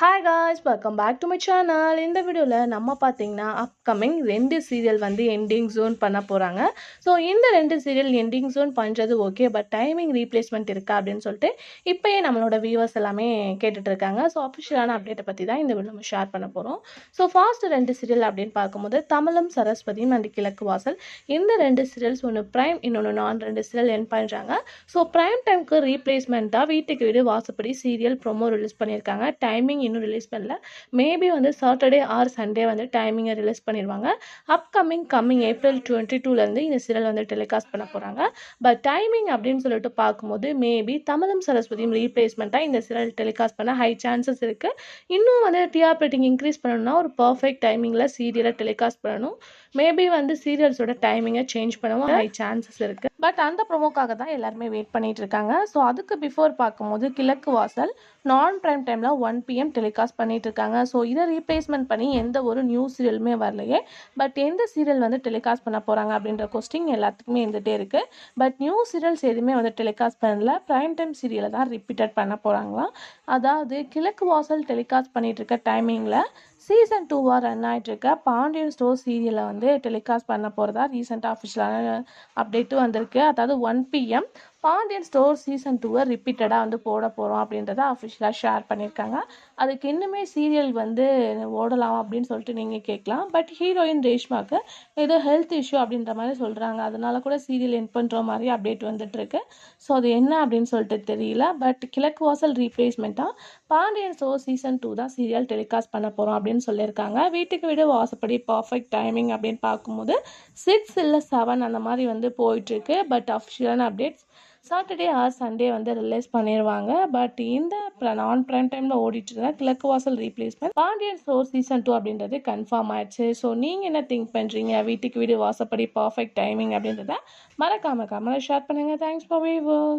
Hi guys, welcome back to my channel. இந்த வீடியோவில் நம்ம பார்த்தீங்கன்னா அப்கமிங் 2 சீரியல் வந்து எண்டிங் ஜோன் பண்ண போகிறாங்க. ஸோ இந்த 2 சீரியல் எண்டிங் ஜோன் பண்ணுறது ஓகே, பட் டைமிங் ரீப்ளேஸ்மெண்ட் இருக்கா அப்படின்னு சொல்லிட்டு இப்போயே நம்மளோட வியூவர்ஸ் எல்லாமே கேட்டுட்டு இருக்காங்க. ஸோ அஃபிஷியலான அப்டேட்டை பற்றி தான் இந்த வீடியோ நம்ம ஷேர் பண்ண போகிறோம். ஸோ ஃபாஸ்ட் 2 சீரியல் அப்படின்னு பார்க்கும்போது தமிழும் சரஸ்வதியும் அண்ட் கிழக்கு வாசல், இந்த 2 சீரியல்ஸ் ஒன்று ப்ரைம், இன்னொன்று நான், 2 சீரியல் என் பண்ணுறாங்க. ஸோ ப்ரைம் டைமுக்கு ரீப்ளேஸ்மெண்ட்டாக வீட்டுக்கு வீடு வாசப்படி சீரியல் ப்ரோமோ ரிலீஸ் பண்ணியிருக்காங்க. டைமிங் இன்னும் ரிலீஸ் பண்ணல. மேபி வந்து சாட்டர்டே ஆர் சண்டே வந்து டைமிங்கை ரிலீஸ் பண்ணிடுவாங்க. கம்மிங் ஏப்ரல் 22லேருந்து இந்த சீரியல் வந்து டெலிகாஸ்ட் பண்ண போகிறாங்க. பட் டைமிங் அப்படின்னு சொல்லிட்டு பார்க்கும்போது மேபி தமிழும் சரஸ்வதியும் ரீப்ளேஸ்மெண்ட்டாக இந்த சீரியல் டெலிகாஸ்ட் பண்ண ஹை சான்சஸ் இருக்குது. இன்னும் வந்து டிஆர் ரேட்டிங் இன்க்ரீஸ் பண்ணணும்னா ஒரு பர்ஃபெக்ட் டைமிங்கில் சீரியலை டெலிகாஸ்ட் பண்ணணும். மேபி வந்து சீரியல்ஸோட டைமிங்கை சேஞ்ச் பண்ணவும் ஹை சான்சஸ் இருக்குது. பட் அந்த ப்ரோமோக்காக தான் எல்லாருமே வெயிட் பண்ணிட்டு இருக்காங்க. ஸோ அதுக்கு பிஃபோர் பார்க்கும்போது கிழக்கு வாசல் நான் ப்ரைம் டைமில் 1 PM டெலிகாஸ்ட் பண்ணிட்டு இருக்காங்க. ஸோ இதை ரீப்ளேஸ்மெண்ட் பண்ணி எந்த ஒரு நியூ சீரியலுமே வரலையே. பட் எந்த சீரியல் வந்து டெலிகாஸ்ட் பண்ண போகிறாங்க அப்படின்ற கொஸ்டின் எல்லாத்துக்குமே இருந்துகிட்டே இருக்குது. பட் நியூ சீரியல்ஸ் எதுவுமே வந்து டெலிகாஸ்ட் பண்ணல. ப்ரைம் டைம் சீரியலை தான் ரிப்பீட்டட் பண்ண போகிறாங்களாம். அதாவது கிழக்கு வாசல் டெலிகாஸ்ட் பண்ணிட்டு இருக்க டைமிங்கில் சீசன் 2 ரன் ஆகிட்டு இருக்க பாண்டியன் ஸ்டோர் சீரியலை வந்து டெலிகாஸ்ட் பண்ண போகிறதா ரீசெண்டாக அஃபிஷியலான அப்டேட்டும் வந்திருக்கு. அதாவது 1 PM பாண்டியன் ஸ்டோர் சீசன் 2 ரிப்பீட்டடாக வந்து போட போகிறோம் அப்படின்றத அஃபிஷியலாக ஷேர் பண்ணியிருக்காங்க. அதுக்கு இன்னுமே சீரியல் வந்து ஓடலாம் அப்படின்னு சொல்லிட்டு நீங்கள் கேட்கலாம். பட் ஹீரோயின் ரேஷ்மாவுக்கு ஏதோ ஹெல்த் இஷ்யூ அப்படின்ற மாதிரி சொல்கிறாங்க. அதனால கூட சீரியல் என் பண்ணுற மாதிரி அப்டேட் வந்துட்டுருக்கு. ஸோ அது என்ன அப்படின்னு சொல்லிட்டு தெரியல. பட் கிழக்கு வாசல் ரீப்ளேஸ்மெண்ட்டாக பாண்டியன் ஸ்டோர் சீசன் 2 தான் சீரியல் டெலிகாஸ்ட் பண்ண போகிறோம் அப்படின்னு சொல்லியிருக்காங்க. வீட்டுக்கு வீடு வாசப்படி பர்ஃபெக்ட் டைமிங் அப்படின்னு பார்க்கும்போது 6 இல்லை 7 அந்த மாதிரி வந்து போயிட்டுருக்கு. பட் அஃபிஷியலான அப்டேட்ஸ் சாட்டர்டே ஆர் சண்டே வந்து ரிலீஸ் பண்ணிடுவாங்க. பட் இந்த நான் ப்ரைம் டைமில் ஓடிட்டு இருந்தா கிழக்கு வாசல் ரீப்ளேஸ்மெண்ட் பாண்டியன் ஸ்டோர் சீசன் 2 அப்படின்றது கன்ஃபார்ம் ஆயிடுச்சு. ஸோ நீங்கள் என்ன திங்க் பண்ணுறீங்க? வீட்டுக்கு வீடு வாசப்படி பர்ஃபெக்ட் டைமிங் அப்படின்றத மறக்காம ஷேர் பண்ணுங்கள். Thanks for viewers.